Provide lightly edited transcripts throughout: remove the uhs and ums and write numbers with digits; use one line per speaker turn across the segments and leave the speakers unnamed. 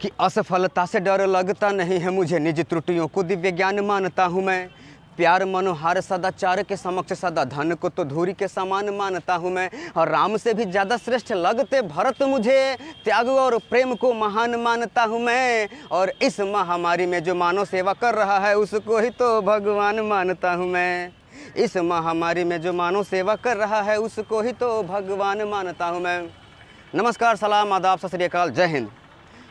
कि असफलता से डर लगता नहीं है मुझे, निज त्रुटियों को दिव्य ज्ञान मानता हूँ मैं। प्यार मनोहार सदाचार के समक्ष सदा धन को तो धूरी के समान मानता हूँ मैं। और राम से भी ज़्यादा श्रेष्ठ लगते भरत मुझे, त्याग और प्रेम को महान मानता हूँ मैं। और इस महामारी में जो मानव सेवा कर रहा है उसको ही तो भगवान मानता हूँ मैं। इस महामारी में जो मानव सेवा कर रहा है उसको ही तो भगवान मानता हूँ मैं। नमस्कार, सलाम, आदाब, सत श्री अकाल, जय हिंद।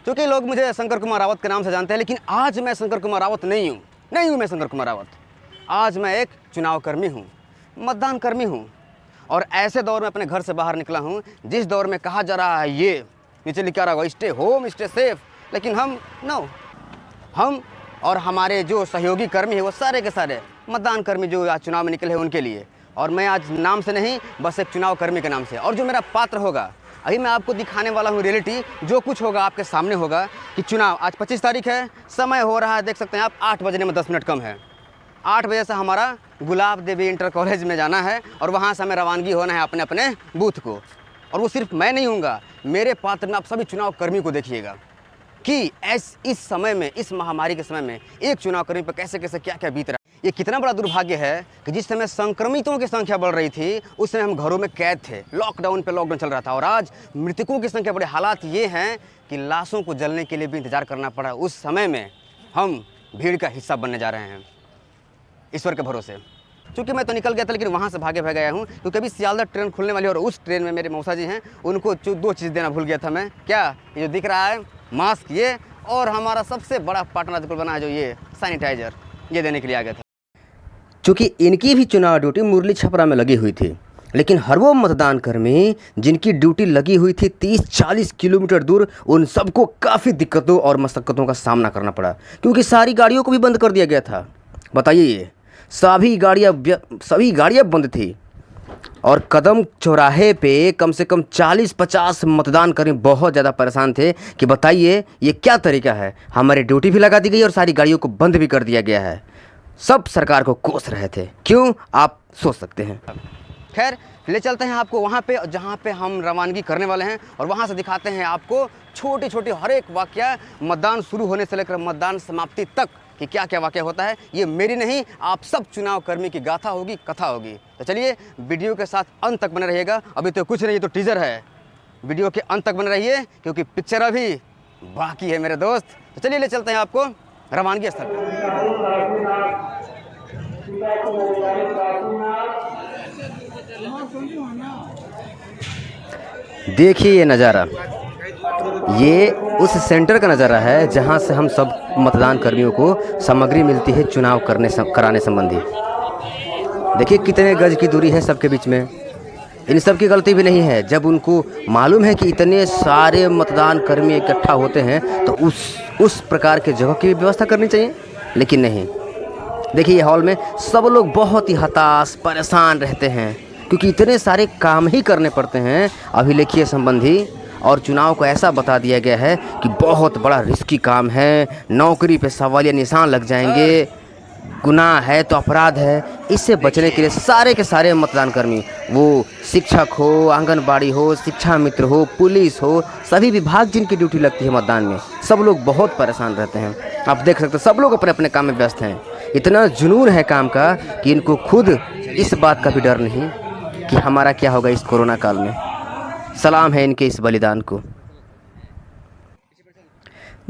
क्योंकि लोग मुझे शंकर कुमार रावत के नाम से जानते हैं, लेकिन आज मैं शंकर कुमार रावत नहीं हूँ मैं शंकर कुमार रावत। आज मैं एक चुनाव कर्मी हूँ, मतदान कर्मी हूँ। और ऐसे दौर में अपने घर से बाहर निकला हूँ जिस दौर में कहा जा रहा है ये नीचे लिखा रहा स्टे होम स्टे सेफ, लेकिन हम और हमारे जो सहयोगी कर्मी है वो सारे के सारे मतदान कर्मी जो आज चुनाव में निकले हैं उनके लिए। और मैं आज नाम से नहीं, बस एक चुनाव कर्मी के नाम से। और जो मेरा पात्र होगा अभी मैं आपको दिखाने वाला हूँ, रियलिटी जो कुछ होगा आपके सामने होगा। कि चुनाव आज 25 तारीख है, समय हो रहा है, देख सकते हैं आप 8 बजने में 10 मिनट कम है। 8 बजे से हमारा गुलाब देवी इंटर कॉलेज में जाना है और वहाँ से हमें रवानगी होना है अपने अपने बूथ को। और वो सिर्फ मैं नहीं हूँगा, मेरे पात्र में आप सभी चुनाव कर्मी को देखिएगा कि इस समय में, इस महामारी के समय में एक चुनाव कर्मी पर कैसे कैसे क्या क्या बीत रहा है। ये कितना बड़ा दुर्भाग्य है कि जिस समय संक्रमितों की संख्या बढ़ रही थी उस समय हम घरों में कैद थे, लॉकडाउन चल रहा था। और आज मृतकों की संख्या बड़े हालात ये हैं कि लाशों को जलने के लिए भी इंतजार करना पड़ा। उस समय में हम भीड़ का हिस्सा बनने जा रहे हैं ईश्वर के भरोसे। चूँकि मैं तो निकल गया था लेकिन वहाँ से भागे भाग गया हूँ, क्योंकि अभी सियालदह ट्रेन खुलने वाली है और उस ट्रेन में मेरे मौसा जी हैं, उनको 2 चीज़ देना भूल गया था मैं। क्या? ये जो दिख रहा है मास्क, ये, और हमारा सबसे बड़ा पार्टनर बना है जो ये सैनिटाइज़र, ये देने के लिए आ गया था। चूँकि इनकी भी चुनाव ड्यूटी मुरली छपरा में लगी हुई थी, लेकिन हर वो मतदान कर्मी जिनकी ड्यूटी लगी हुई थी 30-40 किलोमीटर दूर, उन सबको काफ़ी दिक्कतों और मशक्क़तों का सामना करना पड़ा, क्योंकि सारी गाड़ियों को भी बंद कर दिया गया था। बताइए, ये सभी गाड़ियाँ बंद थी। और कदम चौराहे पे कम से कम 40-50 मतदान कर्मी बहुत ज़्यादा परेशान थे कि बताइए ये क्या तरीका है। हमारी ड्यूटी भी लगा दी गई और सारी गाड़ियों को बंद भी कर दिया गया है। सब सरकार को कोस रहे थे। क्यों, आप सोच सकते हैं। खैर, ले चलते हैं आपको वहाँ पे जहाँ पे हम रवानगी करने वाले हैं और वहाँ से दिखाते हैं आपको छोटी छोटी हर एक वाक़या, मतदान शुरू होने से लेकर मतदान समाप्ति तक कि क्या क्या वाक़या होता है। ये मेरी नहीं, आप सब चुनाव कर्मी की गाथा होगी, कथा होगी। तो चलिए वीडियो के साथ अंत तक बने रहिएगा। अभी तो कुछ नहीं, तो टीज़र है। वीडियो के अंत तक बने रहिए क्योंकि पिक्चर अभी बाकी है मेरे दोस्त। तो चलिए ले चलते हैं आपको रवानगी स्थल पर। देखिए ये नज़ारा, ये उस सेंटर का नज़ारा है जहां से हम सब मतदान कर्मियों को सामग्री मिलती है चुनाव कराने संबंधी। देखिए कितने गज की दूरी है सबके बीच में। इन सब की गलती भी नहीं है। जब उनको मालूम है कि इतने सारे मतदान कर्मी इकट्ठा होते हैं तो उस प्रकार के जगह की भी व्यवस्था करनी चाहिए, लेकिन नहीं। देखिए ये हॉल में सब लोग बहुत ही हताश, परेशान रहते हैं क्योंकि इतने सारे काम ही करने पड़ते हैं अभिलेखीय संबंधी। और चुनाव को ऐसा बता दिया गया है कि बहुत बड़ा रिस्की काम है, नौकरी पे सवालिया निशान लग जाएंगे, गुनाह है तो अपराध है। इससे बचने के लिए सारे के सारे मतदान कर्मी, वो शिक्षक हो, आंगनबाड़ी हो, शिक्षा मित्र हो, पुलिस हो, सभी विभाग जिनकी ड्यूटी लगती है मतदान में, सब लोग बहुत परेशान रहते हैं। आप देख सकते हैं सब लोग अपने अपने काम में व्यस्त हैं। इतना जुनून है काम का कि इनको खुद इस बात का भी डर नहीं कि हमारा क्या होगा इस कोरोना काल में। सलाम है इनके इस बलिदान को।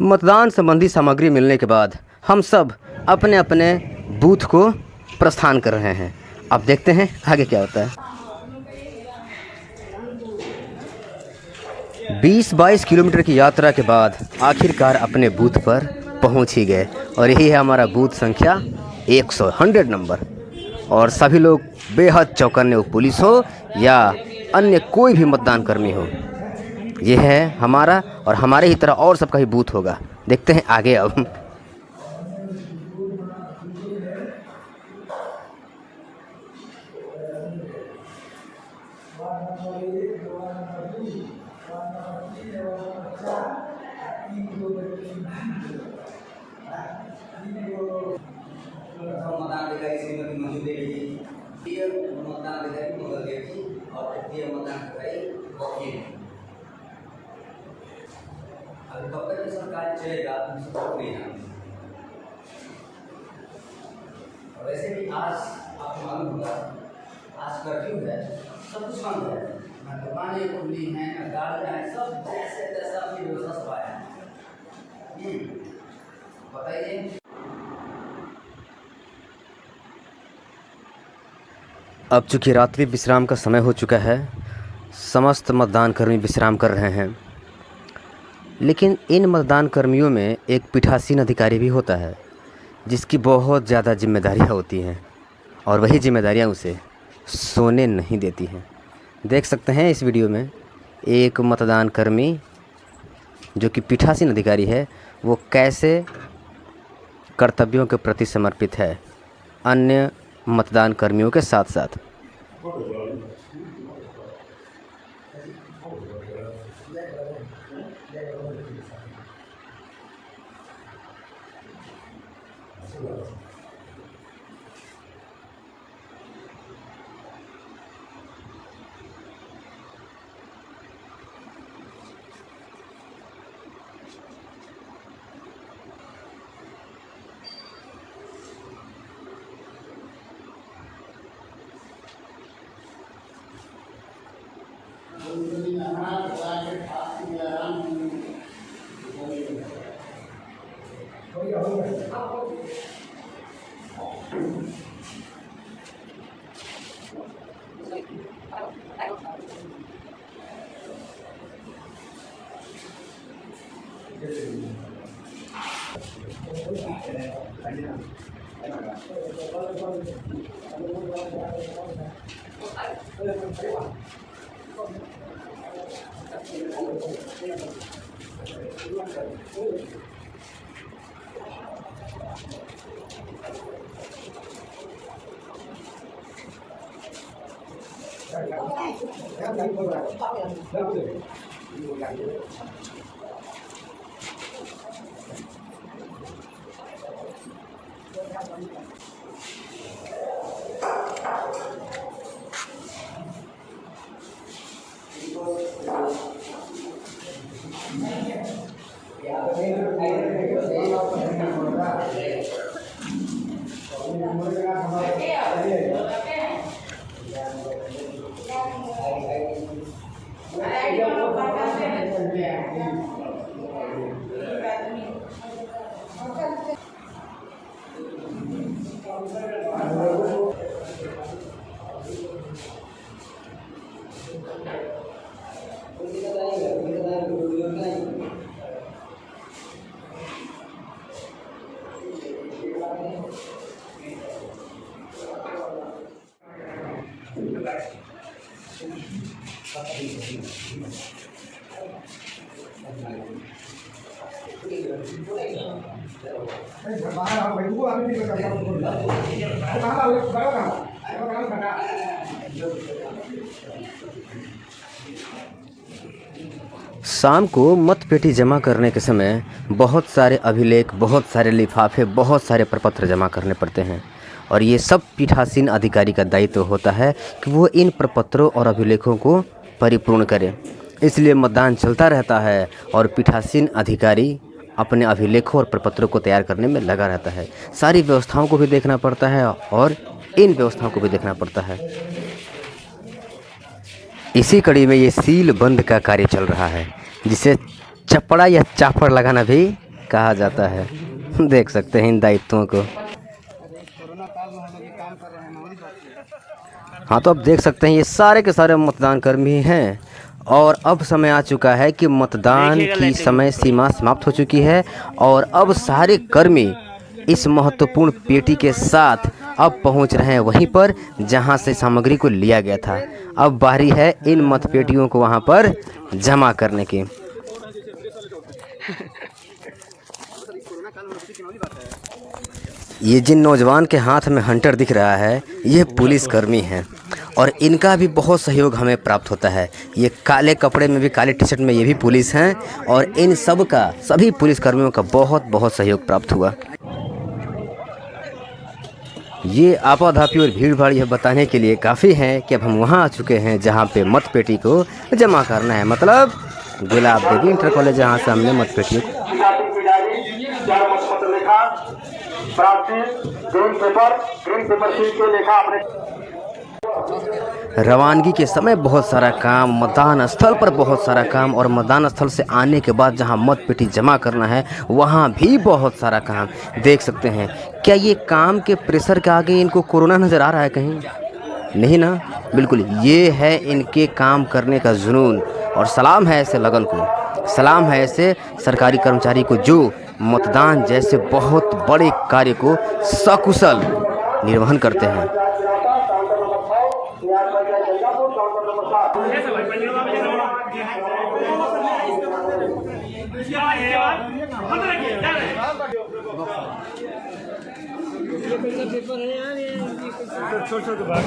मतदान संबंधी सामग्री मिलने के बाद हम सब अपने अपने बूथ को प्रस्थान कर रहे हैं। अब देखते हैं आगे क्या होता है। 20-22 किलोमीटर की यात्रा के बाद आखिरकार अपने बूथ पर पहुंच ही गए। और यही है हमारा बूथ संख्या 100 नंबर। और सभी लोग बेहद चौकन्ने, हो पुलिस हो या अन्य कोई भी मतदान कर्मी हो। ये है हमारा, और हमारे ही तरह और सबका ही बूथ होगा। देखते हैं आगे अब। सब कार्य चलेगा, तुम सब छोड़ नहीं जाना। और वैसे भी आज आपको मालूम होगा, आज कर्फ्यू है, सब कुछ बंद है, ना दुकानें खुली हैं, ना गाड़ियाँ हैं, सब जैसे तैसा अपनी व्यवस्था सब आया है। बताइए। अब चूँकि रात्रि विश्राम का समय हो चुका है, समस्त मतदान कर्मी विश्राम कर रहे हैं, लेकिन इन मतदान कर्मियों में एक पीठासीन अधिकारी भी होता है जिसकी बहुत ज़्यादा जिम्मेदारियां होती हैं, और वही जिम्मेदारियां उसे सोने नहीं देती हैं। देख सकते हैं इस वीडियो में एक मतदान कर्मी जो कि पीठासीन अधिकारी है, वो कैसे कर्तव्यों के प्रति समर्पित है अन्य मतदान कर्मियों के साथ साथ। शाम को मतपेटी जमा करने के समय बहुत सारे अभिलेख, बहुत सारे लिफाफे, बहुत सारे प्रपत्र जमा करने पड़ते हैं, और ये सब पीठासीन अधिकारी का दायित्व होता है कि वो इन प्रपत्रों और अभिलेखों को परिपूर्ण करे। इसलिए मतदान चलता रहता है और पीठासीन अधिकारी अपने अभिलेखों और प्रपत्रों को तैयार करने में लगा रहता है। सारी व्यवस्थाओं को भी देखना पड़ता है और इन व्यवस्थाओं को भी देखना पड़ता है। इसी कड़ी में ये सील बंद का कार्य चल रहा है, जिसे चपड़ा या चापड़ लगाना भी कहा जाता है। देख सकते हैं इन दायित्वों को। हाँ, तो अब देख सकते हैं ये सारे के सारे मतदान कर्मी हैं, और अब समय आ चुका है कि मतदान की समय सीमा समाप्त हो चुकी है, और अब सारे कर्मी इस महत्वपूर्ण पेटी के साथ अब पहुंच रहे हैं वहीं पर जहां से सामग्री को लिया गया था। अब बारी है इन मतपेटियों को वहां पर जमा करने की। ये जिन नौजवान के हाथ में हंटर दिख रहा है, ये पुलिस कर्मी हैं, और इनका भी बहुत सहयोग हमें प्राप्त होता है। ये काले कपड़े में भी, काले टी शर्ट में ये भी पुलिस हैं, और इन सब का, सभी पुलिस कर्मियों का बहुत बहुत सहयोग प्राप्त हुआ। ये आपाधापी और भीड़ भाड़ यह बताने के लिए काफ़ी है कि अब हम वहाँ आ चुके हैं जहाँ पे मतपेटी को जमा करना है, मतलब गुलाब देवी इंटर कॉलेज, जहाँ से हमने मतपेटियों को
की डायरी, 4 मतपत्र लेखा, प्राप्ति, ग्रीन पेपर शीट के लेखा अपने।
रवानगी के समय बहुत सारा काम, मतदान स्थल पर बहुत सारा काम और मतदान स्थल से आने के बाद जहां मत पेटी जमा करना है वहां भी बहुत सारा काम। देख सकते हैं, क्या ये काम के प्रेशर के आगे इनको कोरोना नज़र आ रहा है कहीं? नहीं ना, बिल्कुल। ये है इनके काम करने का जुनून और सलाम है ऐसे लगन को, सलाम है ऐसे सरकारी कर्मचारी को जो मतदान जैसे बहुत बड़े कार्य को सकुशल निर्वहन करते हैं।
छोटे भाग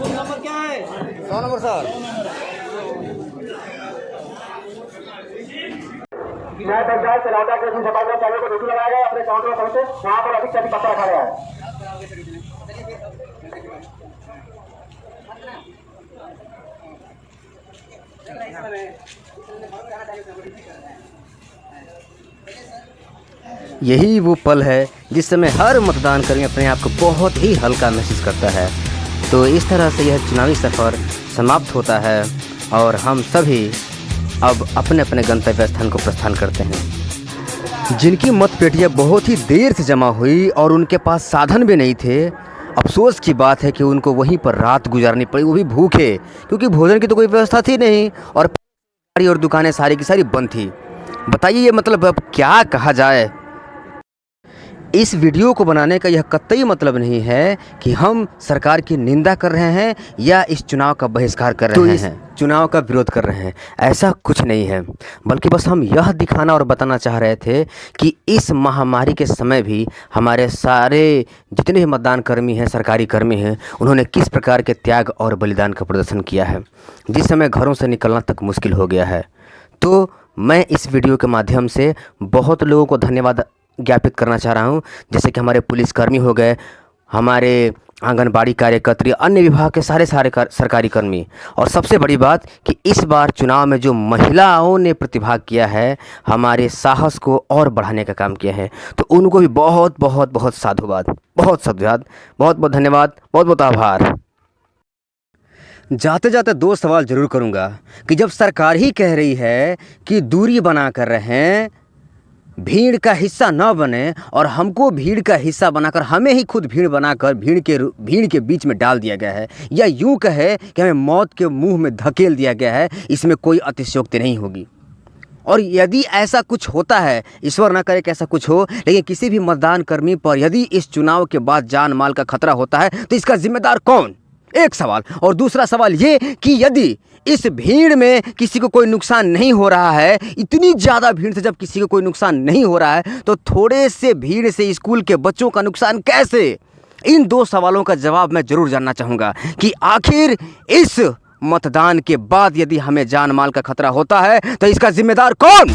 नंबर क्या है? 100 नंबर सर।
न्याय पंचायत चलाता के सफाई चालू को ड्यूटी लगाया गया, अपने काउंटर में पहुंचे, वहां पर अधिक से अधिक पत्ता रखा गया है।
यही वो पल है जिस समय हर मतदान कर्मी अपने आप को बहुत ही हल्का महसूस करता है। तो इस तरह से यह चुनावी सफ़र समाप्त होता है और हम सभी अब अपने अपने गंतव्य स्थान को प्रस्थान करते हैं। जिनकी मतपेटियाँ बहुत ही देर से जमा हुई और उनके पास साधन भी नहीं थे, अफसोस की बात है कि उनको वहीं पर रात गुजारनी पड़ी, वो भी भूखे, क्योंकि भोजन की तो कोई व्यवस्था थी नहीं और गाड़ी और दुकानें सारी की सारी बंद थी। बताइए ये मतलब अब क्या कहा जाए। इस वीडियो को बनाने का यह कतई मतलब नहीं है कि हम सरकार की निंदा कर रहे हैं या इस चुनाव का बहिष्कार कर रहे हैं, चुनाव का विरोध कर रहे हैं, ऐसा कुछ नहीं है। बल्कि बस हम यह दिखाना और बताना चाह रहे थे कि इस महामारी के समय भी हमारे सारे जितने भी मतदान कर्मी हैं, सरकारी कर्मी हैं, उन्होंने किस प्रकार के त्याग और बलिदान का प्रदर्शन किया है, जिस समय घरों से निकलना तक मुश्किल हो गया है। तो मैं इस वीडियो के माध्यम से बहुत लोगों को धन्यवाद ज्ञापित करना चाह रहा हूं, जैसे कि हमारे पुलिसकर्मी हो गए, हमारे आंगनबाड़ी कार्यकर्त्री, अन्य विभाग के सारे सरकारी कर्मी, और सबसे बड़ी बात कि इस बार चुनाव में जो महिलाओं ने प्रतिभाग किया है, हमारे साहस को और बढ़ाने का काम किया है, तो उनको भी बहुत बहुत बहुत साधुवाद, बहुत साधुवाद, बहुत बहुत धन्यवाद, बहुत बहुत आभार। जाते जाते 2 सवाल ज़रूर करूँगा कि जब सरकार ही कह रही है कि दूरी बना कर रहें, भीड़ का हिस्सा न बने, और हमको भीड़ का हिस्सा बनाकर हमें ही खुद भीड़ बनाकर भीड़ के बीच में डाल दिया गया है, या यूं कहे कि हमें मौत के मुंह में धकेल दिया गया है, इसमें कोई अतिशयोक्ति नहीं होगी। और यदि ऐसा कुछ होता है, ईश्वर ना करे कि ऐसा कुछ हो, लेकिन किसी भी मतदान कर्मी पर यदि इस चुनाव के बाद जान माल का खतरा होता है तो इसका जिम्मेदार कौन? एक सवाल। और दूसरा सवाल ये कि यदि इस भीड़ में किसी को कोई नुकसान नहीं हो रहा है, इतनी ज़्यादा भीड़ से जब किसी को कोई नुकसान नहीं हो रहा है, तो थोड़े से भीड़ से स्कूल के बच्चों का नुकसान कैसे? इन 2 सवालों का जवाब मैं ज़रूर जानना चाहूँगा कि आखिर इस मतदान के बाद यदि हमें जान माल का खतरा होता है तो इसका जिम्मेदार कौन?